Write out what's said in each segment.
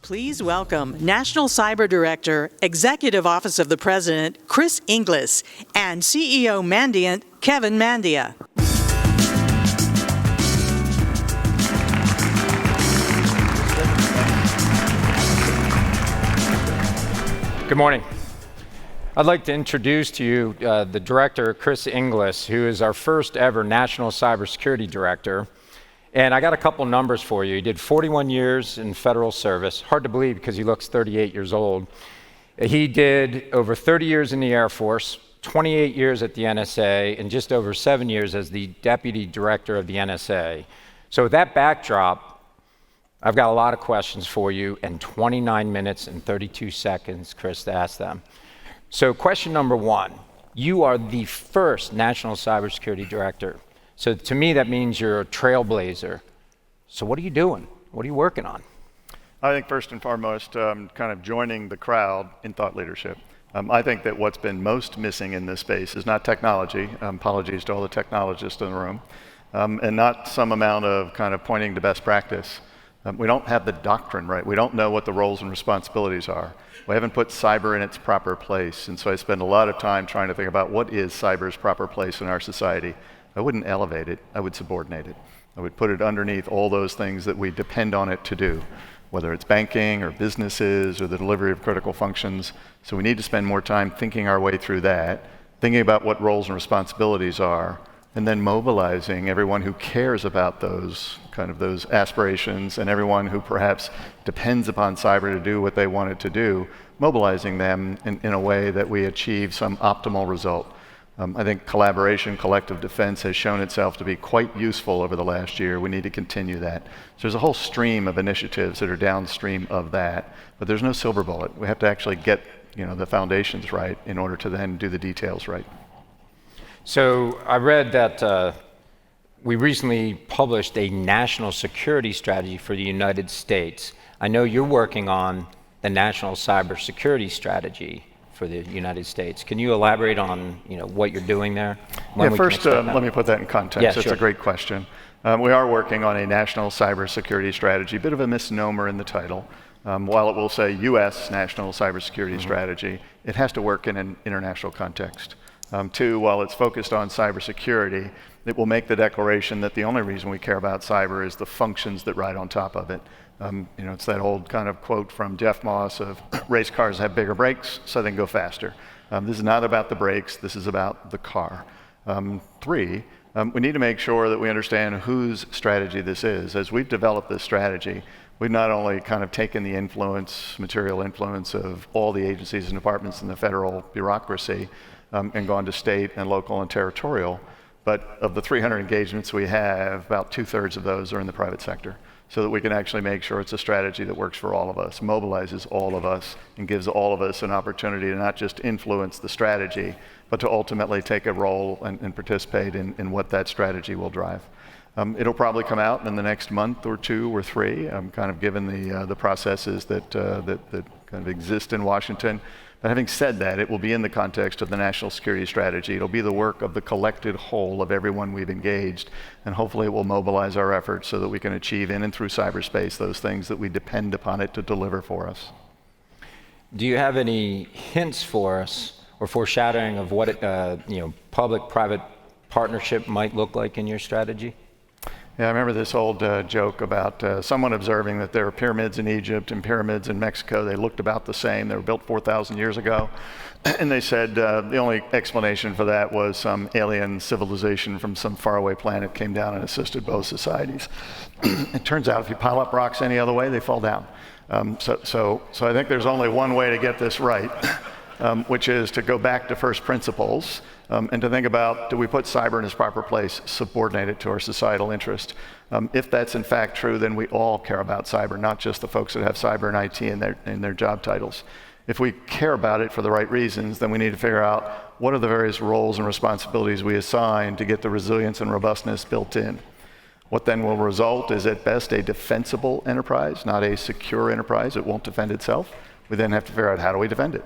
Please welcome National Cyber Director, Executive Office of the President, Chris Inglis, and CEO Mandiant, Kevin Mandia. Good morning. I'd like to introduce to you the director, Chris Inglis, who is our first ever National Cybersecurity Director. And I got a couple numbers for you. He did 41 years in federal service. Hard to believe because he looks 38 years old. He did over 30 years in the Air Force, 28 years at the NSA, and just over 7 years as the Deputy Director of the NSA. So with that backdrop, I've got a lot of questions for you and 29 minutes and 32 seconds, Chris, to ask them. So question number one, you are the first National Cybersecurity Director. So to me, that means you're a trailblazer. So what are you doing? What are you working on? I think first and foremost, kind of joining the crowd in thought leadership. I think that what's been most missing in this space is not technology, apologies to all the technologists in the room, and not some amount of kind of pointing to best practice. We don't have the doctrine right. We don't know what the roles and responsibilities are. We haven't put cyber in its proper place. And so I spend a lot of time trying to think about what is cyber's proper place in our society. I wouldn't elevate it, I would subordinate it. I would put it underneath all those things that we depend on it to do, whether it's banking or businesses or the delivery of critical functions. So we need to spend more time thinking our way through that, thinking about what roles and responsibilities are, and then mobilizing everyone who cares about those aspirations and everyone who perhaps depends upon cyber to do what they want it to do, mobilizing them in a way that we achieve some optimal result. I think collaboration, collective defense has shown itself to be quite useful over the last year. We need to continue that. So there's a whole stream of initiatives that are downstream of that, but there's no silver bullet. We have to actually get the foundations right in order to then do the details right. So I read that we recently published a national security strategy for the United States. I know you're working on the national cybersecurity strategy for the United States. Can you elaborate on what you're doing there? First, let me put that in context. Yeah, That's sure. a great question. We are working on a national cybersecurity strategy, a bit of a misnomer in the title. While it will say U.S. National Cybersecurity Strategy, it has to work in an international context. Two, while it's focused on cybersecurity, it will make the declaration that the only reason we care about cyber is the functions that ride on top of it. It's that old kind of quote from Jeff Moss of race cars have bigger brakes so they can go faster. This is not about the brakes, this is about the car. Three, we need to make sure that we understand whose strategy this is. As we've developed this strategy, we've not only kind of taken the material influence of all the agencies and departments in the federal bureaucracy and gone to state and local and territorial, but of the 300 engagements we have, about 2/3 of those are in the private sector, so that we can actually make sure it's a strategy that works for all of us, mobilizes all of us, and gives all of us an opportunity to not just influence the strategy, but to ultimately take a role and participate in what that strategy will drive. It'll probably come out in the next month or two or three, kind of given the processes that kind of exist in Washington. But having said that, it will be in the context of the national security strategy. It'll be the work of the collected whole of everyone we've engaged, and hopefully it will mobilize our efforts so that we can achieve in and through cyberspace those things that we depend upon it to deliver for us. Do you have any hints for us or foreshadowing of what public-private partnership might look like in your strategy? Yeah, I remember this old joke about someone observing that there are pyramids in Egypt and pyramids in Mexico. They looked about the same. They were built 4,000 years ago. And they said the only explanation for that was some alien civilization from some faraway planet came down and assisted both societies. It turns out if you pile up rocks any other way, they fall down. So I think there's only one way to get this right, which is to go back to first principles. And to think about, do we put cyber in its proper place, subordinate it to our societal interest? If that's in fact true, then we all care about cyber, not just the folks that have cyber and IT in their job titles. If we care about it for the right reasons, then we need to figure out what are the various roles and responsibilities we assign to get the resilience and robustness built in. What then will result is at best a defensible enterprise, not a secure enterprise. It won't defend itself. We then have to figure out how do we defend it.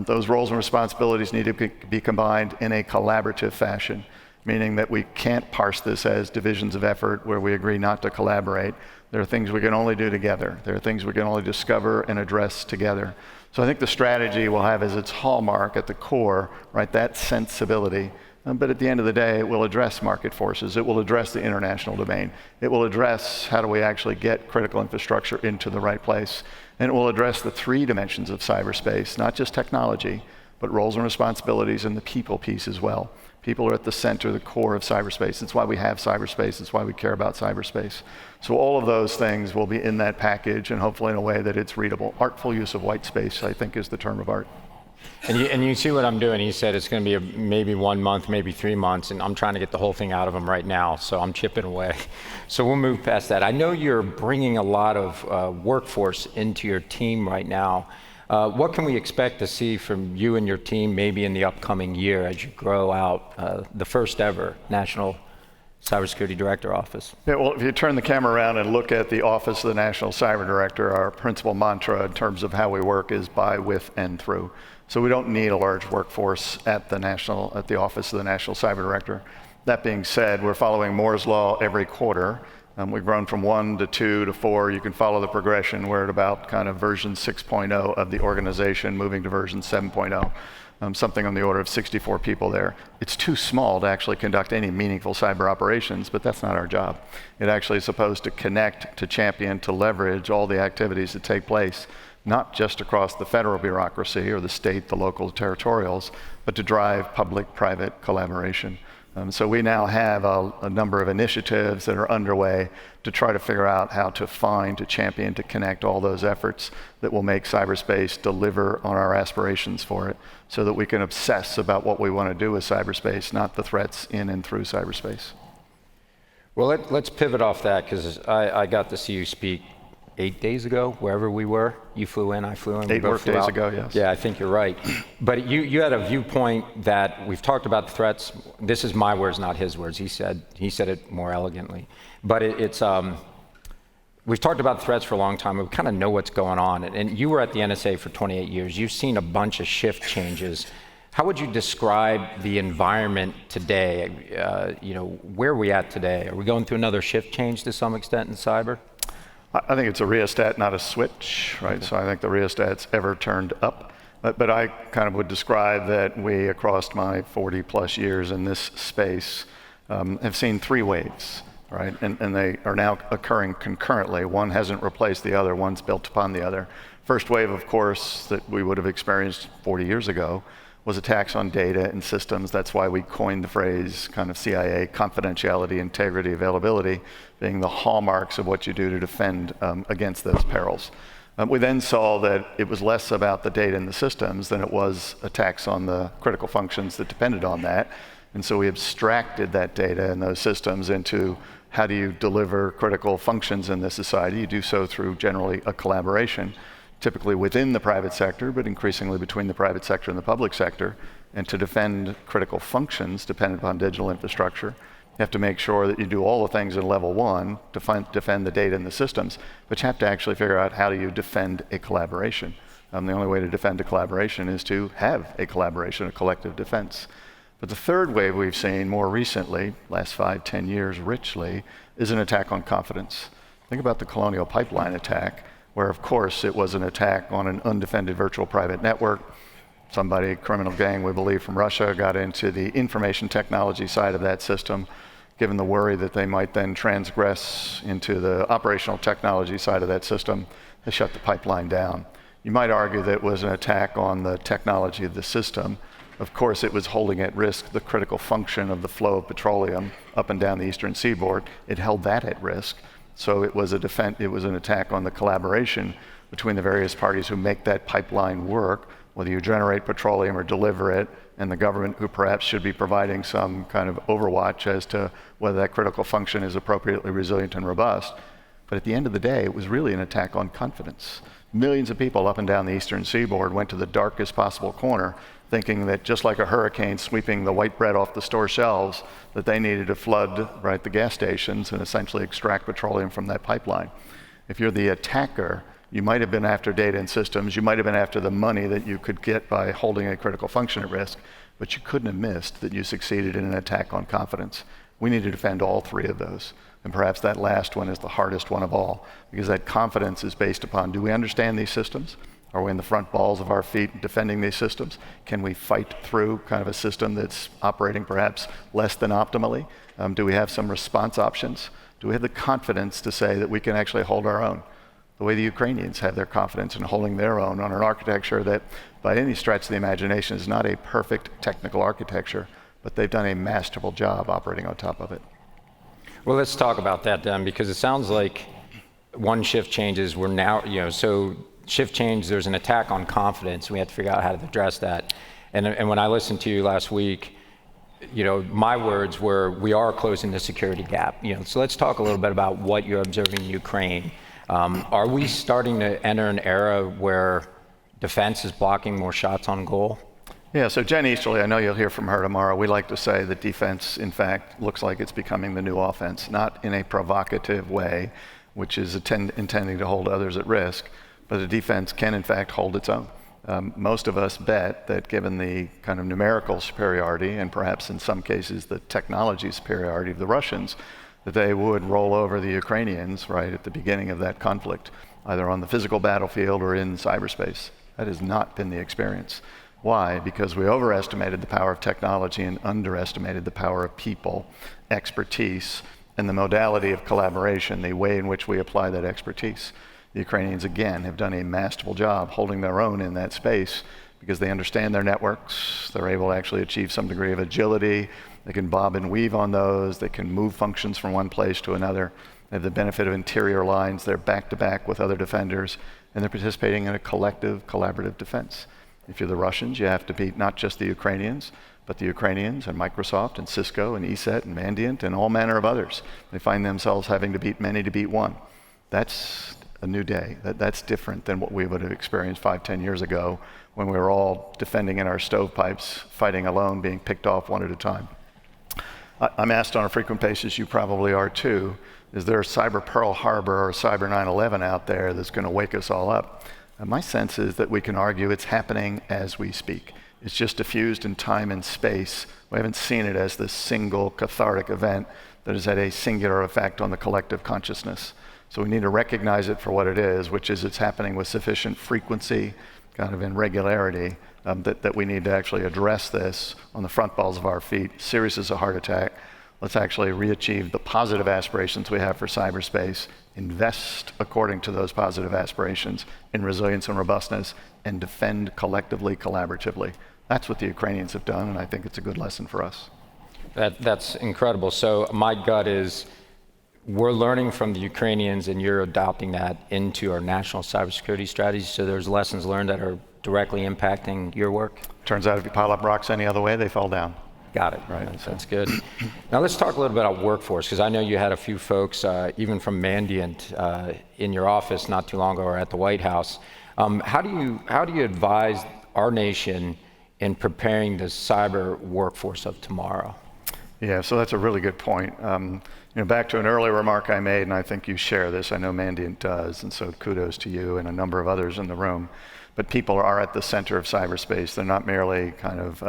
Those roles and responsibilities need to be combined in a collaborative fashion. meaning that we can't parse this as divisions of effort where we agree not to collaborate. There are things we can only do together. There are things we can only discover and address together. So I think the strategy will have as its hallmark at the core, right, that sensibility. But at the end of the day, it will address market forces. It will address the international domain. It will address how do we actually get critical infrastructure into the right place. And it will address the three dimensions of cyberspace, not just technology, but roles and responsibilities and the people piece as well. People are at the center, the core of cyberspace. It's why we have cyberspace. It's why we care about cyberspace. So all of those things will be in that package, and hopefully in a way that it's readable. Artful use of white space, I think, is the term of art. And you see what I'm doing. He said it's going to be maybe 1 month, maybe 3 months, and I'm trying to get the whole thing out of him right now, so I'm chipping away. So we'll move past that. I know you're bringing a lot of workforce into your team right now. What can we expect to see from you and your team maybe in the upcoming year as you grow out the first ever National Cybersecurity Director Office? Yeah, well, if you turn the camera around and look at the Office of the National Cyber Director, our principal mantra in terms of how we work is by, with, and through. So we don't need a large workforce at the Office of the National Cyber Director. That being said, we're following Moore's Law every quarter. We've grown from 1 to 2 to 4. You can follow the progression. We're at about kind of version 6.0 of the organization, moving to version 7.0. Something on the order of 64 people there. It's too small to actually conduct any meaningful cyber operations, but that's not our job. It actually is supposed to connect, to champion, to leverage all the activities that take place, not just across the federal bureaucracy or the state, the local, territorials, but to drive public-private collaboration. So we now have a number of initiatives that are underway to try to figure out how to find, to champion, to connect all those efforts that will make cyberspace deliver on our aspirations for it, so that we can obsess about what we want to do with cyberspace, not the threats in and through cyberspace. Well, let's pivot off that, because I got to see you speak 8 days ago, wherever we were. You flew in, I flew in. 8 work days ago, yes. Yeah, I think you're right. But you had a viewpoint that we've talked about the threats. This is my words, not his words. He said it more elegantly. But we've talked about threats for a long time. We kind of know what's going on. And you were at the NSA for 28 years. You've seen a bunch of shift changes. How would you describe the environment today? Where are we at today? Are we going through another shift change to some extent in cyber? I think it's a rheostat, not a switch, right? Okay. So I think the rheostat's ever turned up. But I kind of would describe that we, across my 40 plus years in this space, have seen 3 waves, right? And they are now occurring concurrently. One hasn't replaced the other, one's built upon the other. First wave, of course, that we would have experienced 40 years ago was attacks on data and systems. That's why we coined the phrase kind of CIA, confidentiality, integrity, availability, being the hallmarks of what you do to defend against those perils. We then saw that it was less about the data and the systems than it was attacks on the critical functions that depended on that. And so we abstracted that data and those systems into how do you deliver critical functions in this society. You do so through generally a collaboration, typically within the private sector, but increasingly between the private sector and the public sector. And to defend critical functions dependent upon digital infrastructure, you have to make sure that you do all the things in level 1 to defend the data and the systems, but you have to actually figure out how do you defend a collaboration. The only way to defend a collaboration is to have a collaboration, a collective defense. But the third wave we've seen more recently, last 5, 10 years richly, is an attack on confidence. Think about the Colonial Pipeline attack, where of course it was an attack on an undefended virtual private network. Somebody, a criminal gang, we believe from Russia, got into the information technology side of that system, given the worry that they might then transgress into the operational technology side of that system. They shut the pipeline down. You might argue that it was an attack on the technology of the system. Of course, it was holding at risk the critical function of the flow of petroleum up and down the eastern seaboard. It held that at risk. So it was an attack on the collaboration between the various parties who make that pipeline work, whether you generate petroleum or deliver it, and the government who perhaps should be providing some kind of overwatch as to whether that critical function is appropriately resilient and robust. But at the end of the day, it was really an attack on confidence. Millions of people up and down the eastern seaboard went to the darkest possible corner, thinking that just like a hurricane sweeping the white bread off the store shelves, that they needed to flood the gas stations and essentially extract petroleum from that pipeline. If you're the attacker, you might have been after data and systems, you might have been after the money that you could get by holding a critical function at risk, but you couldn't have missed that you succeeded in an attack on confidence. We need to defend all three of those. And perhaps that last one is the hardest one of all, because that confidence is based upon, do we understand these systems? Are we in the front balls of our feet defending these systems? Can we fight through kind of a system that's operating perhaps less than optimally? Do we have some response options? Do we have the confidence to say that we can actually hold our own? The way the Ukrainians have their confidence in holding their own on an architecture that by any stretch of the imagination is not a perfect technical architecture, but they've done a masterful job operating on top of it. Well, let's talk about that then, because it sounds like one shift changes, we're now, so shift change, there's an attack on confidence. We have to figure out how to address that. And when I listened to you last week, my words were, we are closing the security gap. So let's talk a little bit about what you're observing in Ukraine. Are we starting to enter an era where defense is blocking more shots on goal? Yeah, so Jen Easterly, I know you'll hear from her tomorrow. We like to say that defense, in fact, looks like it's becoming the new offense, not in a provocative way, which is intending to hold others at risk, but the defense can, in fact, hold its own. Most of us bet that given the kind of numerical superiority, and perhaps in some cases the technology superiority of the Russians, that they would roll over the Ukrainians right at the beginning of that conflict, either on the physical battlefield or in cyberspace. That has not been the experience. Why? Because we overestimated the power of technology and underestimated the power of people, expertise, and the modality of collaboration, the way in which we apply that expertise. The Ukrainians, again, have done a masterful job holding their own in that space because they understand their networks. They're able to actually achieve some degree of agility. They can bob and weave on those. They can move functions from one place to another. They have the benefit of interior lines. They're back-to-back with other defenders, and they're participating in a collective, collaborative defense. If you're the Russians, you have to beat not just the Ukrainians, but the Ukrainians and Microsoft and Cisco and ESET and Mandiant and all manner of others. They find themselves having to beat many to beat one. That's a new day. That's different than what we would have experienced 5-10 years ago when we were all defending in our stovepipes, fighting alone, being picked off one at a time. I'm asked on a frequent basis, you probably are too, is there a cyber Pearl Harbor or a cyber 9/11 out there that's going to wake us all up? And my sense is that we can argue it's happening as we speak. It's just diffused in time and space. We haven't seen it as this single cathartic event that has had a singular effect on the collective consciousness. So we need to recognize it for what it is, which is it's happening with sufficient frequency, kind of in regularity, that we need to actually address this on the front balls of our feet, serious as a heart attack. Let's actually re-achieve the positive aspirations we have for cyberspace, invest according to those positive aspirations in resilience and robustness, and defend collectively, collaboratively. That's what the Ukrainians have done, and I think it's a good lesson for us. That's incredible. So my gut is we're learning from the Ukrainians, and you're adopting that into our national cybersecurity strategy. So there's lessons learned that are directly impacting your work? Turns out if you pile up rocks any other way, they fall down. Got it. Right. That's good. Now let's talk a little bit about workforce, because I know you had a few folks, even from Mandiant, in your office not too long ago or at the White House. How do you advise our nation in preparing the cyber workforce of tomorrow? Yeah, so that's a really good point. Back to an earlier remark I made, and I think you share this, I know Mandiant does, and so kudos to you and a number of others in the room. But people are at the center of cyberspace. They're not merely kind of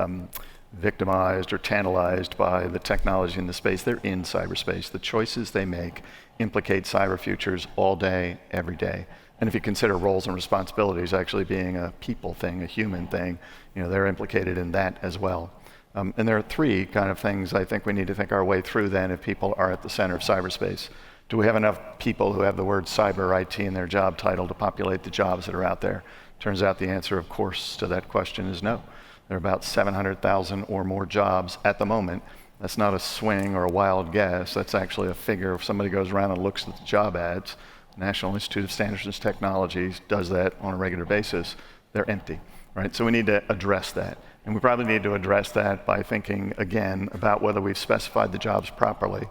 victimized or tantalized by the technology in the space. They're in cyberspace. The choices they make implicate cyber futures all day, every day. And if you consider roles and responsibilities actually being a people thing, a human thing, they're implicated in that as well. And there are three kind of things I think we need to think our way through then if people are at the center of cyberspace. Do we have enough people who have the word cyber IT in their job title to populate the jobs that are out there? Turns out the answer, of course, to that question is no. There are about 700,000 or more jobs at the moment. That's not a swing or a wild guess. That's actually a figure. If somebody goes around and looks at the job ads, the National Institute of Standards and Technology does that on a regular basis. They're empty, right? So we need to address that. And we probably need to address that by thinking, again, about whether we've specified the jobs properly.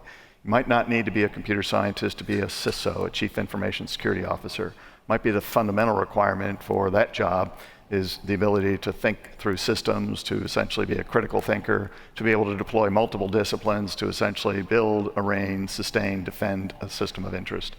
You might not need to be a computer scientist to be a CISO, a Chief Information Security Officer. Might be the fundamental requirement for that job is the ability to think through systems, to essentially be a critical thinker, to be able to deploy multiple disciplines, to essentially build, arrange, sustain, defend a system of interest.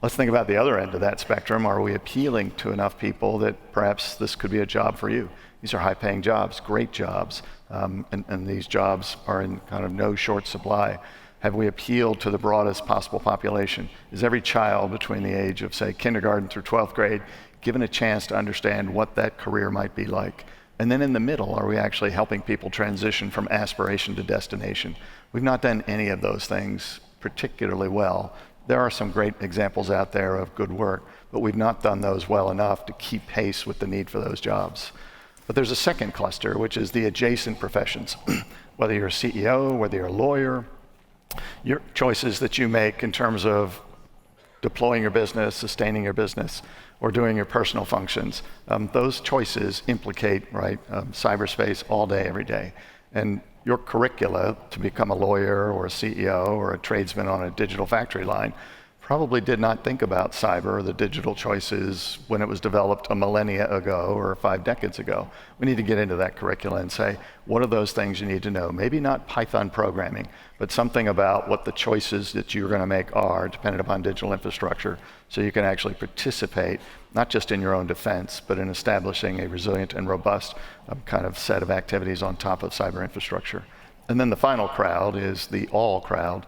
Let's think about the other end of that spectrum. Are we appealing to enough people that perhaps this could be a job for you? These are high-paying jobs, great jobs, and these jobs are in kind of no short supply. Have we appealed to the broadest possible population? Is every child between the age of, say, kindergarten through 12th grade given a chance to understand what that career might be like? And then in the middle, are we actually helping people transition from aspiration to destination? We've not done any of those things particularly well. There are some great examples out there of good work, but we've not done those well enough to keep pace with the need for those jobs. But there's a second cluster, which is the adjacent professions. Whether you're a CEO, whether you're a lawyer, your choices that you make in terms of deploying your business, sustaining your business, or doing your personal functions, those choices implicate, cyberspace all day, every day. And your curricula to become a lawyer or a CEO or a tradesman on a digital factory line probably did not think about cyber or the digital choices when it was developed a millennia ago or 5 decades ago. We need to get into that curricula and say, what are those things you need to know? Maybe not Python programming, but something about what the choices that you're going to make are dependent upon digital infrastructure, so you can actually participate, not just in your own defense, but in establishing a resilient and robust kind of set of activities on top of cyber infrastructure. And then the final crowd is the all crowd.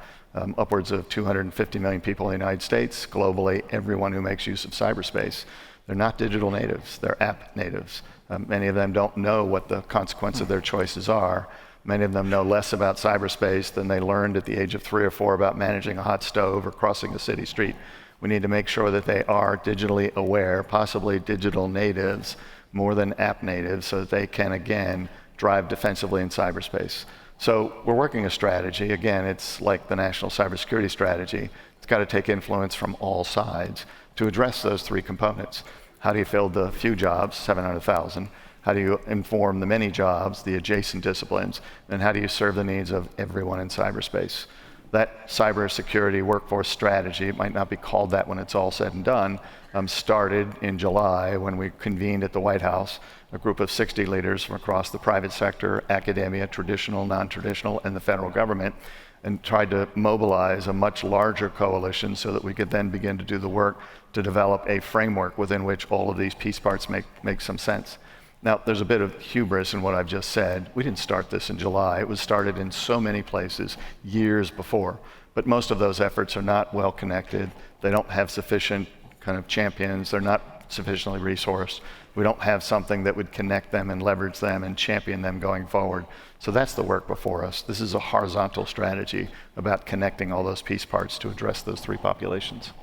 Upwards of 250 million people in the United States, globally, everyone who makes use of cyberspace. They're not digital natives, they're app natives. Many of them don't know what the consequence of their choices are. Many of them know less about cyberspace than they learned at the age of 3 or 4 about managing a hot stove or crossing a city street. We need to make sure that they are digitally aware, possibly digital natives, more than app natives, so that they can, again, drive defensively in cyberspace. So we're working a strategy. Again, it's like the national cybersecurity strategy. It's got to take influence from all sides to address those 3 components. How do you fill the few jobs, 700,000? How do you inform the many jobs, the adjacent disciplines? And how do you serve the needs of everyone in cyberspace? That cybersecurity workforce strategy, it might not be called that when it's all said and done, started in July when we convened at the White House a group of 60 leaders from across the private sector, academia, traditional, non-traditional, and the federal government, and tried to mobilize a much larger coalition so that we could then begin to do the work to develop a framework within which all of these piece parts make some sense. Now, there's a bit of hubris in what I've just said. We didn't start this in July. It was started in so many places years before. But most of those efforts are not well connected. They don't have sufficient kind of champions. They're not sufficiently resourced. We don't have something that would connect them and leverage them and champion them going forward. So that's the work before us. This is a horizontal strategy about connecting all those piece parts to address those 3 populations.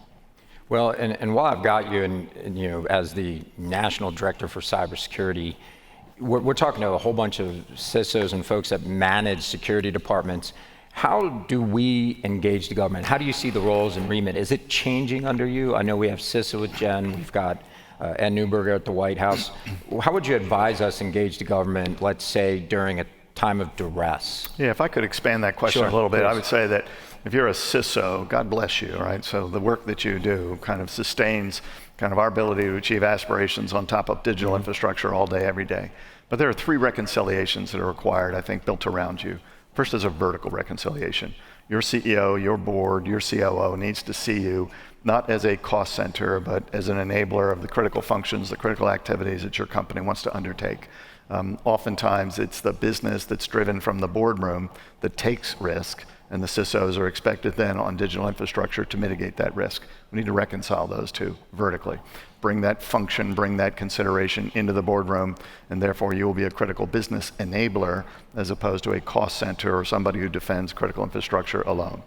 Well, and while I've got you, and you know, as the National Director for Cybersecurity, we're talking to a whole bunch of CISOs and folks that manage security departments. How do we engage the government? How do you see the roles and remit? Is it changing under you? I know we have CISA with Jen, we've got Ed Neuberger at the White House. How would you advise us engage the government, let's say, during a time of duress? Yeah, if I could expand that question a little bit, I would say that if you're a CISO, God bless you, right? So the work that you do kind of sustains kind of our ability to achieve aspirations on top of digital infrastructure all day, every day. But there are 3 reconciliations that are required, I think, built around you. First is a vertical reconciliation. Your CEO, your board, your COO needs to see you not as a cost center, but as an enabler of the critical functions, the critical activities that your company wants to undertake. Oftentimes, it's the business that's driven from the boardroom that takes risk, and the CISOs are expected then on digital infrastructure to mitigate that risk. We need to reconcile those 2 vertically. Bring that function, bring that consideration into the boardroom, and therefore you will be a critical business enabler as opposed to a cost center or somebody who defends critical infrastructure alone.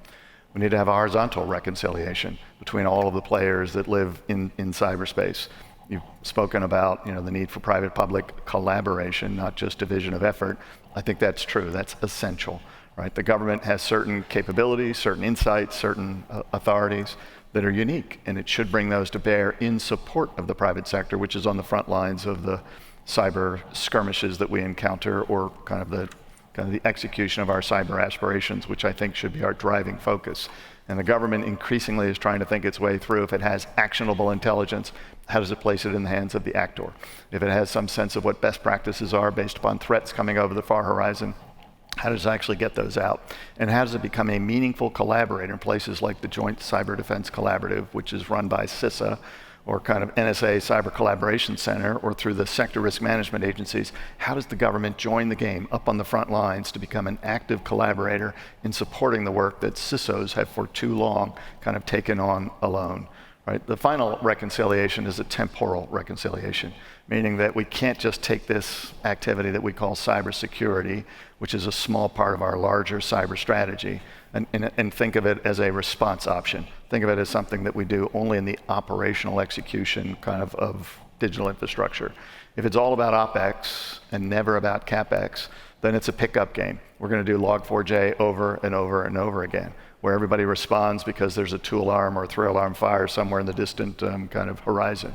We need to have a horizontal reconciliation between all of the players that live in cyberspace. You've spoken about the need for private-public collaboration, not just division of effort. I think that's true. That's essential, right? The government has certain capabilities, certain insights, certain authorities that are unique, and it should bring those to bear in support of the private sector, which is on the front lines of the cyber skirmishes that we encounter, or kind of the execution of our cyber aspirations, which I think should be our driving focus. And the government increasingly is trying to think its way through, if it has actionable intelligence, how does it place it in the hands of the actor? If it has some sense of what best practices are based upon threats coming over the far horizon, How does it actually get those out? And how does it become a meaningful collaborator in places like the Joint Cyber Defense Collaborative, which is run by CISA, or kind of NSA Cyber Collaboration Center, or through the sector risk management agencies? How does the government join the game up on the front lines to become an active collaborator in supporting the work that CISOs have for too long kind of taken on alone? Right? The final reconciliation is a temporal reconciliation, meaning that we can't just take this activity that we call cybersecurity, which is a small part of our larger cyber strategy, and think of it as a response option. Think of it as something that we do only in the operational execution of digital infrastructure. If it's all about OpEx and never about CapEx, then it's a pickup game. We're going to do Log4j over and over and over again, where everybody responds because there's a 2-alarm or a 3-alarm fire somewhere in the distant kind of horizon.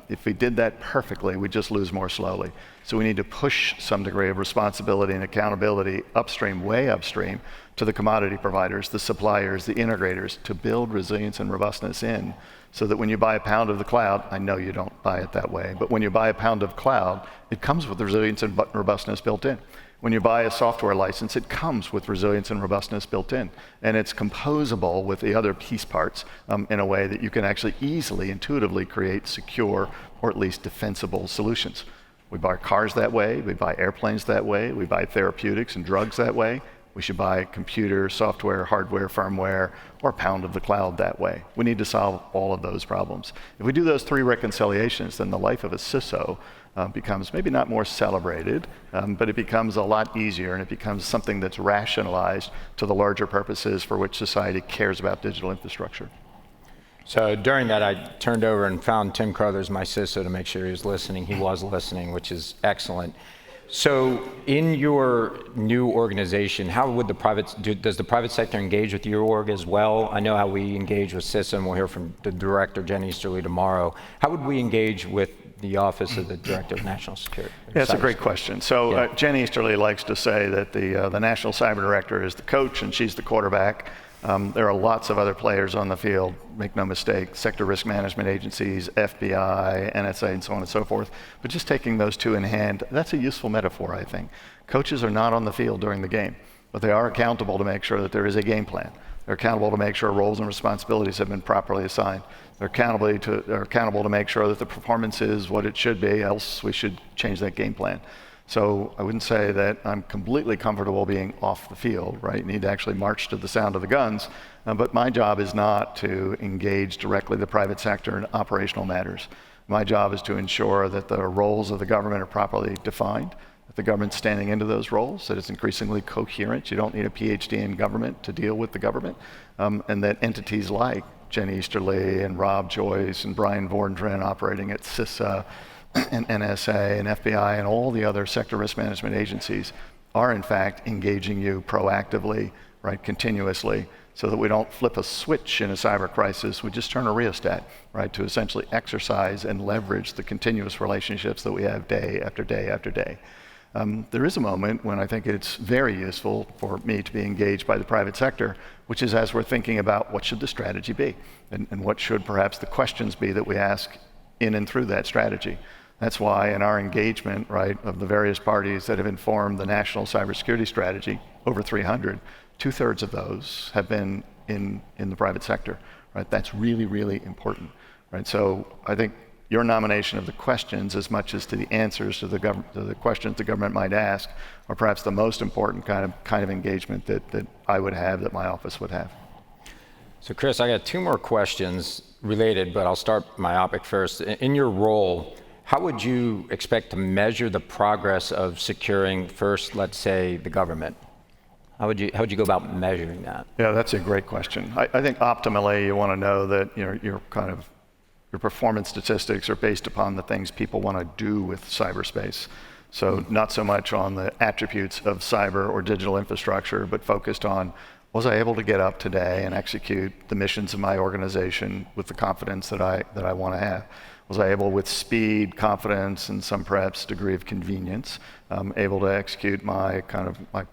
If we did that perfectly, we'd just lose more slowly. So we need to push some degree of responsibility and accountability upstream, way upstream, to the commodity providers, the suppliers, the integrators, to build resilience and robustness in, so that when you buy a pound of the cloud, I know you don't buy it that way, but when you buy a pound of cloud, it comes with resilience and robustness built in. When you buy a software license, it comes with resilience and robustness built in, and it's composable with the other piece parts in a way that you can actually easily, intuitively create secure or at least defensible solutions. We buy cars that way, we buy airplanes that way, we buy therapeutics and drugs that way. We should buy computer, software, hardware, firmware, or a pound of the cloud that way. We need to solve all of those problems. If we do those 3 reconciliations, then the life of a CISO becomes maybe not more celebrated, but it becomes a lot easier, and it becomes something that's rationalized to the larger purposes for which society cares about digital infrastructure. So during that, I turned over and found Tim Crothers, my CISO, to make sure he was listening. He was listening, which is excellent. So in your new organization, how would does the private sector engage with your org as well? I know how we engage with CISA, and we'll hear from the director, Jen Easterly, tomorrow. How would we engage with the Office of the Director of National Security? Yeah, it's a great question. So Jen Easterly likes to say that the National Cyber Director is the coach and she's the quarterback. There are lots of other players on the field, make no mistake, sector risk management agencies, FBI, NSA, and so on and so forth. But just taking those two in hand, that's a useful metaphor, I think. Coaches are not on the field during the game, but they are accountable to make sure that there is a game plan. They're accountable to make sure roles and responsibilities have been properly assigned. They're accountable to make sure that the performance is what it should be, else we should change that game plan. So I wouldn't say that I'm completely comfortable being off the field, right? You need to actually march to the sound of the guns. But my job is not to engage directly the private sector in operational matters. My job is to ensure that the roles of the government are properly defined, that the government's standing into those roles, that it's increasingly coherent. You don't need a PhD in government to deal with the government, and that entities like Jen Easterly and Rob Joyce and Brian Vordren operating at CISA and NSA and FBI and all the other sector risk management agencies are in fact engaging you proactively, right, continuously, so that we don't flip a switch in a cyber crisis, we just turn a rheostat, right, to essentially exercise and leverage the continuous relationships that we have day after day after day. There is a moment when I think it's very useful for me to be engaged by the private sector, which is as we're thinking about what should the strategy be, and what should perhaps the questions be that we ask in and through that strategy. That's why in our engagement, right, of the various parties that have informed the national cybersecurity strategy, over 300, 2/3 of those have been in the private sector, right? That's really, really important, right? So I think your nomination of the questions as much as to the answers to the questions the government might ask are perhaps the most important kind of engagement that I would have, that my office would have. So Chris, I got 2 more questions related, but I'll start myopic first. In your role, how would you expect to measure the progress of securing first, let's say, the government? How would you go about measuring that? Yeah, that's a great question. I think optimally you want to know that your performance statistics are based upon the things people want to do with cyberspace. So not so much on the attributes of cyber or digital infrastructure, but focused on, was I able to get up today and execute the missions of my organization with the confidence that I want to have? Was I able, with speed, confidence, and some perhaps degree of convenience, able to execute my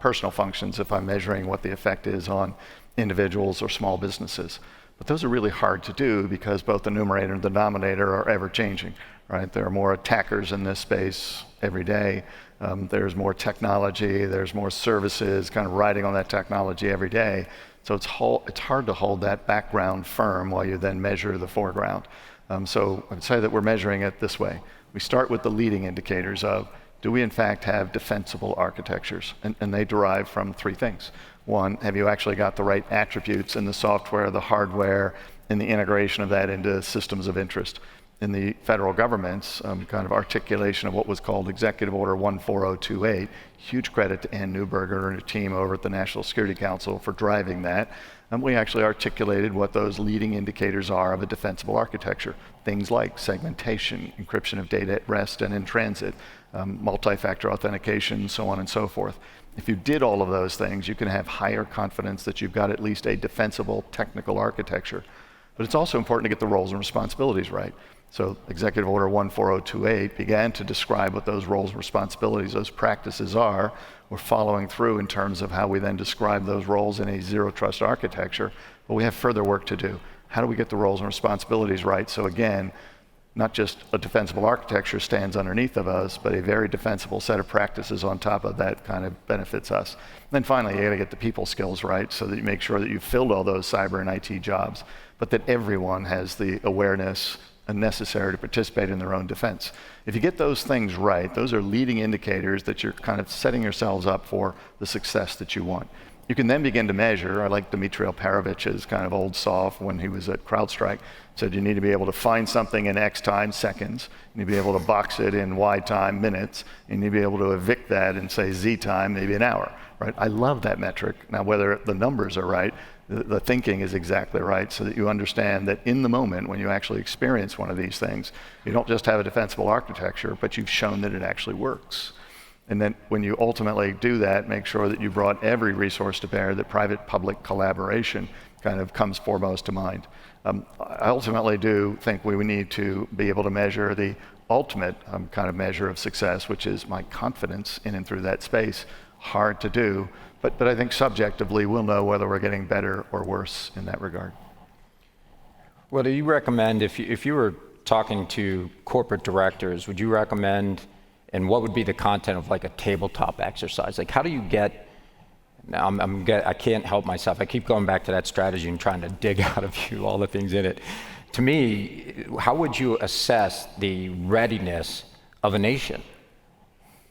personal functions if I'm measuring what the effect is on individuals or small businesses? But those are really hard to do because both the numerator and the denominator are ever changing, right? There are more attackers in this space every day There's more technology, there's more services kind of riding on that technology every day. So it's hard to hold that background firm while you then measure the foreground. So I'd say that we're measuring it this way. We start with the leading indicators of, do we in fact have defensible architectures? And they derive from three things. One, have you actually got the right attributes in the software, the hardware, and the integration of that into systems of interest? In the federal government's kind of articulation of what was called Executive Order 14028, huge credit to Ann Neuberger and her team over at the National Security Council for driving that. We actually articulated what those leading indicators are of a defensible architecture. Things like segmentation, encryption of data at rest and in transit, multi-factor authentication, so on and so forth. If you did all of those things, you can have higher confidence that you've got at least a defensible technical architecture. But it's also important to get the roles and responsibilities right. So Executive Order 14028 began to describe what those roles and responsibilities, those practices are. We're following through in terms of how we then describe those roles in a zero trust architecture, but we have further work to do. How do we get the roles and responsibilities right? So again, not just a defensible architecture stands underneath of us, but a very defensible set of practices on top of that kind of benefits us. And then finally, you gotta get the people skills right so that you make sure that you've filled all those cyber and IT jobs, but that everyone has the awareness necessary to participate in their own defense. If you get those things right, those are leading indicators that you're kind of setting yourselves up for the success that you want. You can then begin to measure. I like Dmitry Alperovich's kind of old soft when he was at CrowdStrike, said you need to be able to find something in X time, seconds, you need to be able to box it in Y time, minutes, and you need to be able to evict that in say Z time, maybe an hour, right? I love that metric. Now whether the numbers are right, the thinking is exactly right, so that you understand that in the moment when you actually experience one of these things, you don't just have a defensible architecture, but you've shown that it actually works. And then when you ultimately do that, make sure that you brought every resource to bear, that private-public collaboration kind of comes foremost to mind. I ultimately do think we need to be able to measure the ultimate kind of measure of success, which is my confidence in and through that space. Hard to do, but I think subjectively we'll know whether we're getting better or worse in that regard. Well, do you recommend, if you were talking to corporate directors, would you recommend, and what would be the content of like a tabletop exercise? Like how do you get, I can't help myself, I keep going back to that strategy and trying to dig out of you all the things in it. To me, how would you assess the readiness of a nation?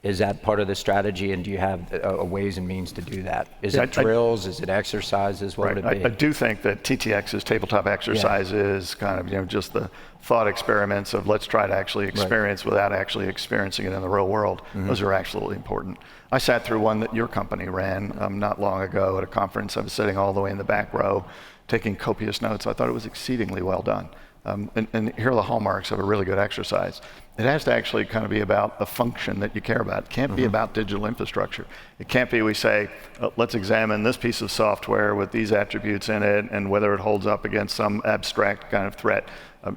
Is that part of the strategy, and do you have ways and means to do that? Is it drills? Is it exercises? What would it be? I do think that TTX's tabletop exercises, kind of just the thought experiments of let's try to actually experience without actually experiencing it in the real world. Those are absolutely important. I sat through one that your company ran not long ago at a conference. I was sitting all the way in the back row, taking copious notes. I thought it was exceedingly well done. And here are the hallmarks of a really good exercise. It has to actually kind of be about the function that you care about. It can't be about digital infrastructure. It can't be we say, let's examine this piece of software with these attributes in it and whether it holds up against some abstract kind of threat.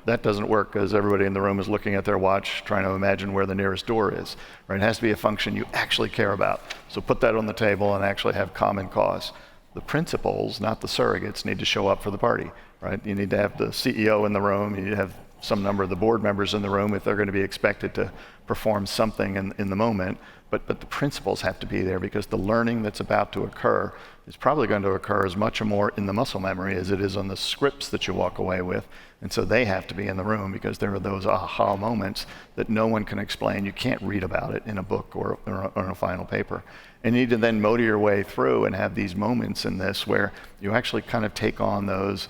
That doesn't work because everybody in the room is looking at their watch trying to imagine where the nearest door is. Right? It has to be a function you actually care about. So put that on the table and actually have common cause. The principals, not the surrogates, need to show up for the party. Right? You need to have the CEO in the room. You need to have some number of the board members in the room if they're going to be expected to perform something in the moment. But the principles have to be there because the learning that's about to occur is probably going to occur as much or more in the muscle memory as it is on the scripts that you walk away with. And so they have to be in the room because there are those aha moments that no one can explain. You can't read about it in a book or in a final paper. And you need to then motor your way through and have these moments in this where you actually kind of take on those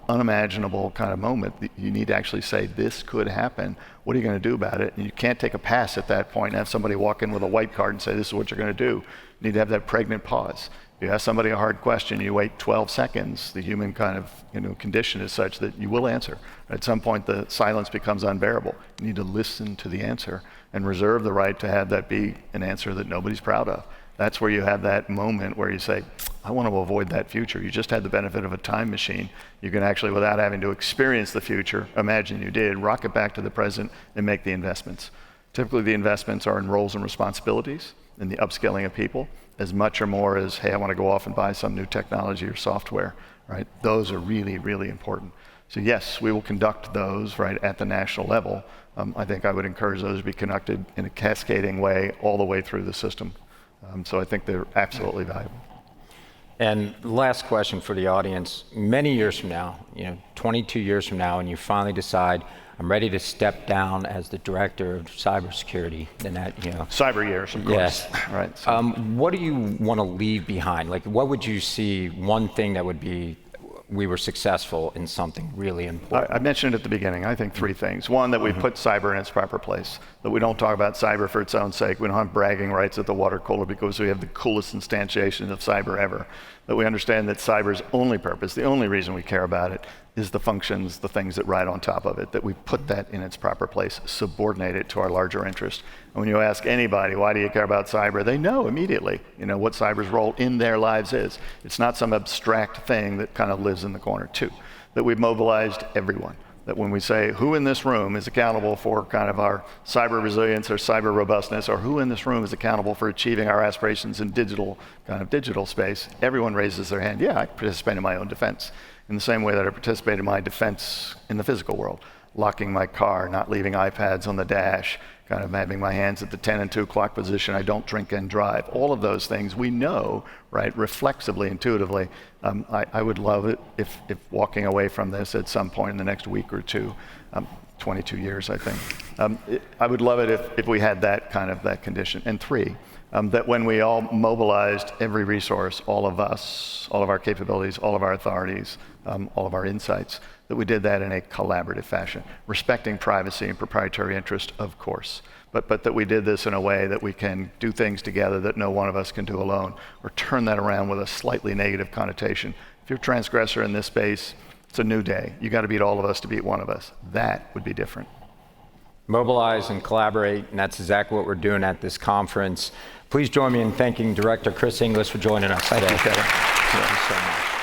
unimaginable kind of moment. You need to actually say, this could happen. What are you going to do about it? And you can't take a pass at that point and have somebody walk in with a white card and say, this is what you're going to do. You need to have that pregnant pause. You ask somebody a hard question, you wait 12 seconds. The human kind of condition is such that you will answer. At some point, the silence becomes unbearable. You need to listen to the answer and reserve the right to have that be an answer that nobody's proud of. That's where you have that moment where you say, I want to avoid that future. You just had the benefit of a time machine. You can actually, without having to experience the future, imagine you did, rock it back to the present and make the investments. Typically, the investments are in roles and responsibilities, in the upskilling of people, as much or more as, hey, I want to go off and buy some new technology or software. right? Those are really, really important. So yes, we will conduct those, right, at the national level. I think I would encourage those to be conducted in a cascading way all the way through the system. So I think they're absolutely valuable. And last question for the audience, many years from now, 22 years from now, and you finally decide, I'm ready to step down as the director of cybersecurity, and that, Cyber years, of course. Yes. Right. So. What do you want to leave behind? Like, what would you see one thing that would be, we were successful in something really important? I mentioned at the beginning, I think 3 things. One, that we put cyber in its proper place, that we don't talk about cyber for its own sake. We don't have bragging rights at the water cooler because we have the coolest instantiation of cyber ever. That we understand that cyber's only purpose, the only reason we care about it, is the functions, the things that ride on top of it, that we put that in its proper place, subordinate it to our larger interest. And when you ask anybody, why do you care about cyber, they know immediately, what cyber's role in their lives is. It's not some abstract thing that kind of lives in the corner. 2, that we've mobilized everyone. That when we say who in this room is accountable for kind of our cyber resilience or cyber robustness, or who in this room is accountable for achieving our aspirations in digital space, everyone raises their hand. Yeah, I participate in my own defense in the same way that I participate in my defense in the physical world. Locking my car, not leaving iPads on the dash, kind of having my hands at the 10 and 2 o'clock position, I don't drink and drive. All of those things we know, right, reflexively, intuitively. I would love it if walking away from this at some point in the next week or 2, 22 years, I think. I would love it if we had that condition. And 3, that when we all mobilized every resource, all of us, all of our capabilities, all of our authorities, all of our insights, that we did that in a collaborative fashion, respecting privacy and proprietary interest, of course, but that we did this in a way that we can do things together that no one of us can do alone, or turn that around with a slightly negative connotation. If you're a transgressor in this space, it's a new day. You got to beat all of us to beat one of us. That would be different. Mobilize and collaborate, and that's exactly what we're doing at this conference. Please join me in thanking Director Chris Inglis for joining us today. Thank you so much.